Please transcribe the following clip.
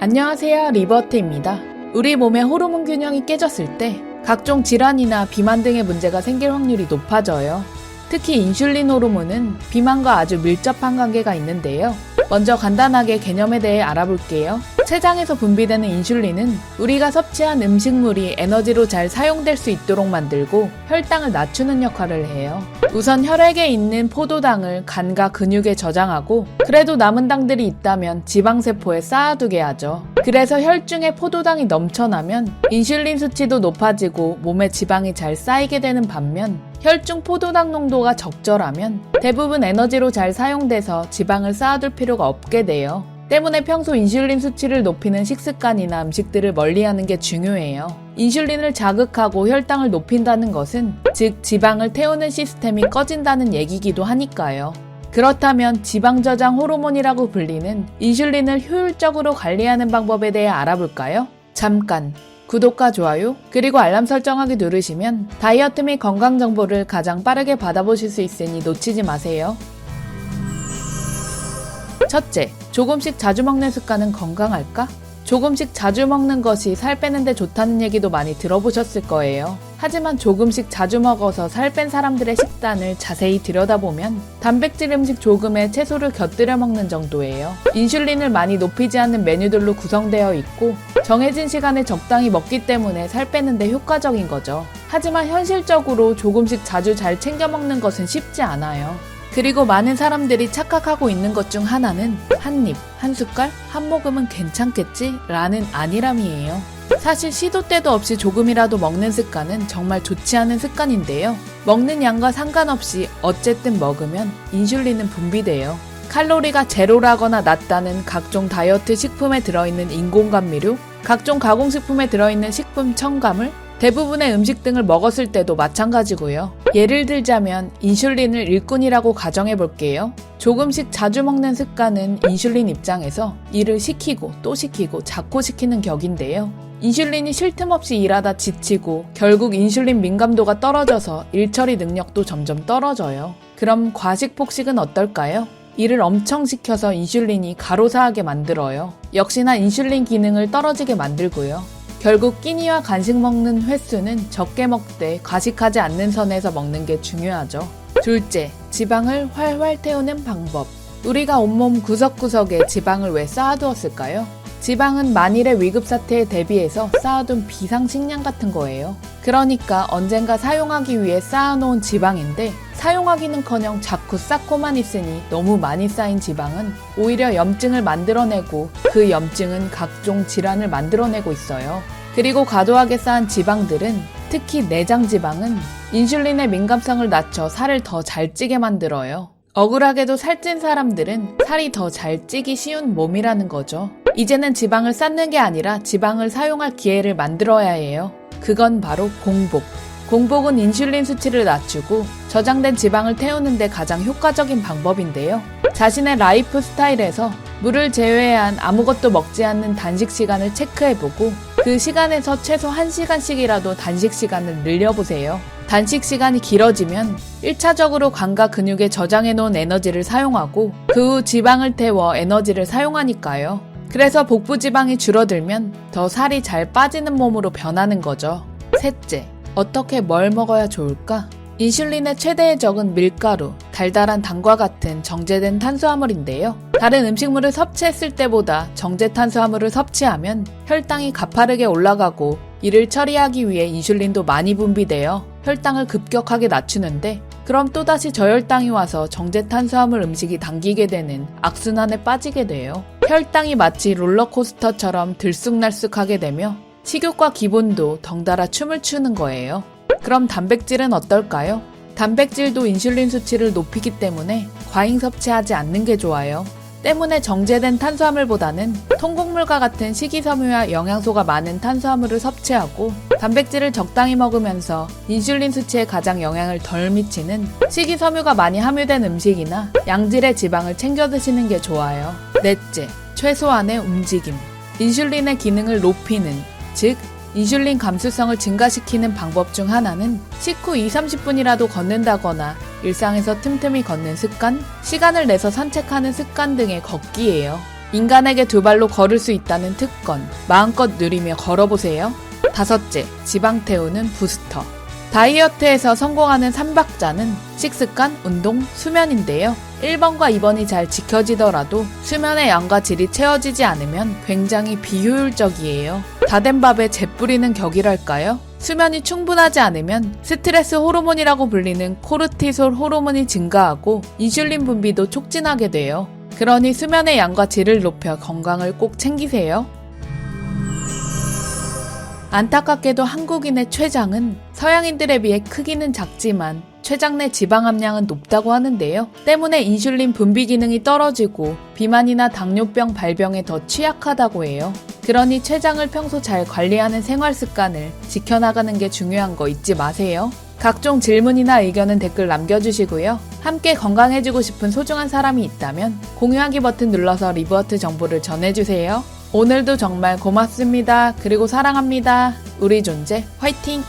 안녕하세요, 리버트입니다. 우리 몸의 호르몬 균형이 깨졌을 때 각종 질환이나 비만 등의 문제가 생길 확률이 높아져요. 특히 인슐린 호르몬은 비만과 아주 밀접한 관계가 있는데요. 먼저 간단하게 개념에 대해 알아볼게요. 췌장에서 분비되는 인슐린은 우리가 섭취한 음식물이 에너지로 잘 사용될 수 있도록 만들고 혈당을 낮추는 역할을 해요. 우선 혈액에 있는 포도당을 간과 근육에 저장하고 그래도 남은 당들이 있다면 지방세포에 쌓아두게 하죠. 그래서 혈중에 포도당이 넘쳐나면 인슐린 수치도 높아지고 몸에 지방이 잘 쌓이게 되는 반면 혈중 포도당 농도가 적절하면 대부분 에너지로 잘 사용돼서 지방을 쌓아둘 필요가 없게 돼요. 때문에 평소 인슐린 수치를 높이는 식습관이나 음식들을 멀리하는 게 중요해요. 인슐린을 자극하고 혈당을 높인다는 것은 즉 지방을 태우는 시스템이 꺼진다는 얘기기도 하니까요. 그렇다면 지방 저장 호르몬이라고 불리는 인슐린을 효율적으로 관리하는 방법에 대해 알아볼까요? 잠깐! 구독과 좋아요, 그리고 알람 설정하기 누르시면 다이어트 및 건강 정보를 가장 빠르게 받아보실 수 있으니 놓치지 마세요. 첫째, 조금씩 자주 먹는 습관은 건강할까? 조금씩 자주 먹는 것이 살 빼는 데 좋다는 얘기도 많이 들어보셨을 거예요. 하지만 조금씩 자주 먹어서 살 뺀 사람들의 식단을 자세히 들여다보면 단백질 음식 조금에 채소를 곁들여 먹는 정도예요. 인슐린을 많이 높이지 않는 메뉴들로 구성되어 있고 정해진 시간에 적당히 먹기 때문에 살 빼는 데 효과적인 거죠. 하지만 현실적으로 조금씩 자주 잘 챙겨 먹는 것은 쉽지 않아요. 그리고 많은 사람들이 착각하고 있는 것 중 하나는 한 입, 한 숟갈, 한 모금은 괜찮겠지? 라는 안일함이에요. 사실 시도 때도 없이 조금이라도 먹는 습관은 정말 좋지 않은 습관인데요. 먹는 양과 상관없이 어쨌든 먹으면 인슐린은 분비돼요. 칼로리가 제로라거나 낮다는 각종 다이어트 식품에 들어있는 인공감미료, 각종 가공식품에 들어있는 식품 첨가물, 대부분의 음식 등을 먹었을 때도 마찬가지고요. 예를 들자면 인슐린을 일꾼이라고 가정해 볼게요. 조금씩 자주 먹는 습관은 인슐린 입장에서 일을 시키고 또 시키고 자꾸 시키는 격인데요. 인슐린이 쉴 틈 없이 일하다 지치고 결국 인슐린 민감도가 떨어져서 일 처리 능력도 점점 떨어져요. 그럼 과식 폭식은 어떨까요? 일을 엄청 시켜서 인슐린이 가로사하게 만들어요. 역시나 인슐린 기능을 떨어지게 만들고요. 결국 끼니와 간식 먹는 횟수는 적게 먹되 과식하지 않는 선에서 먹는 게 중요하죠. 둘째, 지방을 활활 태우는 방법. 우리가 온몸 구석구석에 지방을 왜 쌓아두었을까요? 지방은 만일의 위급사태에 대비해서 쌓아둔 비상식량 같은 거예요. 그러니까 언젠가 사용하기 위해 쌓아놓은 지방인데 사용하기는커녕 자꾸 쌓고만 있으니 너무 많이 쌓인 지방은 오히려 염증을 만들어내고 그 염증은 각종 질환을 만들어내고 있어요. 그리고 과도하게 쌓은 지방들은 특히 내장 지방은 인슐린의 민감성을 낮춰 살을 더 잘 찌게 만들어요. 억울하게도 살찐 사람들은 살이 더 잘 찌기 쉬운 몸이라는 거죠. 이제는 지방을 쌓는 게 아니라 지방을 사용할 기회를 만들어야 해요. 그건 바로 공복. 공복은 인슐린 수치를 낮추고 저장된 지방을 태우는 데 가장 효과적인 방법인데요. 자신의 라이프 스타일에서 물을 제외한 아무것도 먹지 않는 단식 시간을 체크해보고 그 시간에서 최소 1시간씩이라도 단식 시간을 늘려보세요. 단식 시간이 길어지면 1차적으로 간과 근육에 저장해놓은 에너지를 사용하고 그 후 지방을 태워 에너지를 사용하니까요. 그래서 복부 지방이 줄어들면 더 살이 잘 빠지는 몸으로 변하는 거죠. 셋째, 어떻게 뭘 먹어야 좋을까? 인슐린의 최대의 적은 밀가루, 달달한 당과 같은 정제된 탄수화물인데요. 다른 음식물을 섭취했을 때보다 정제 탄수화물을 섭취하면 혈당이 가파르게 올라가고 이를 처리하기 위해 인슐린도 많이 분비되어 혈당을 급격하게 낮추는데 그럼 또다시 저혈당이 와서 정제 탄수화물 음식이 당기게 되는 악순환에 빠지게 돼요. 혈당이 마치 롤러코스터처럼 들쑥날쑥하게 되며 식욕과 기분도 덩달아 춤을 추는 거예요. 그럼 단백질은 어떨까요? 단백질도 인슐린 수치를 높이기 때문에 과잉 섭취하지 않는 게 좋아요. 때문에 정제된 탄수화물보다는 통곡물과 같은 식이섬유와 영양소가 많은 탄수화물을 섭취하고 단백질을 적당히 먹으면서 인슐린 수치에 가장 영향을 덜 미치는 식이섬유가 많이 함유된 음식이나 양질의 지방을 챙겨 드시는 게 좋아요. 넷째, 최소한의 움직임. 인슐린의 기능을 높이는, 즉 인슐린 감수성을 증가시키는 방법 중 하나는 식후 20-30분이라도 걷는다거나 일상에서 틈틈이 걷는 습관, 시간을 내서 산책하는 습관 등의 걷기예요. 인간에게 두 발로 걸을 수 있다는 특권, 마음껏 누리며 걸어보세요. 5째, 지방 태우는 부스터. 다이어트에서 성공하는 3박자는 식습관, 운동, 수면인데요. 1번과 2번이 잘 지켜지더라도 수면의 양과 질이 채워지지 않으면 굉장히 비효율적이에요. 다 된 밥에 재 뿌리는 격이랄까요? 수면이 충분하지 않으면 스트레스 호르몬이라고 불리는 코르티솔 호르몬이 증가하고 인슐린 분비도 촉진하게 돼요. 그러니 수면의 양과 질을 높여 건강을 꼭 챙기세요. 안타깝게도 한국인의 췌장은 서양인들에 비해 크기는 작지만 췌장 내 지방 함량은 높다고 하는데요. 때문에 인슐린 분비 기능이 떨어지고 비만이나 당뇨병 발병에 더 취약하다고 해요. 그러니 췌장을 평소 잘 관리하는 생활 습관을 지켜나가는 게 중요한 거 잊지 마세요. 각종 질문이나 의견은 댓글 남겨주시고요. 함께 건강해지고 싶은 소중한 사람이 있다면 공유하기 버튼 눌러서 리브어트 정보를 전해주세요. 오늘도 정말 고맙습니다. 그리고 사랑합니다. 우리 존재 화이팅!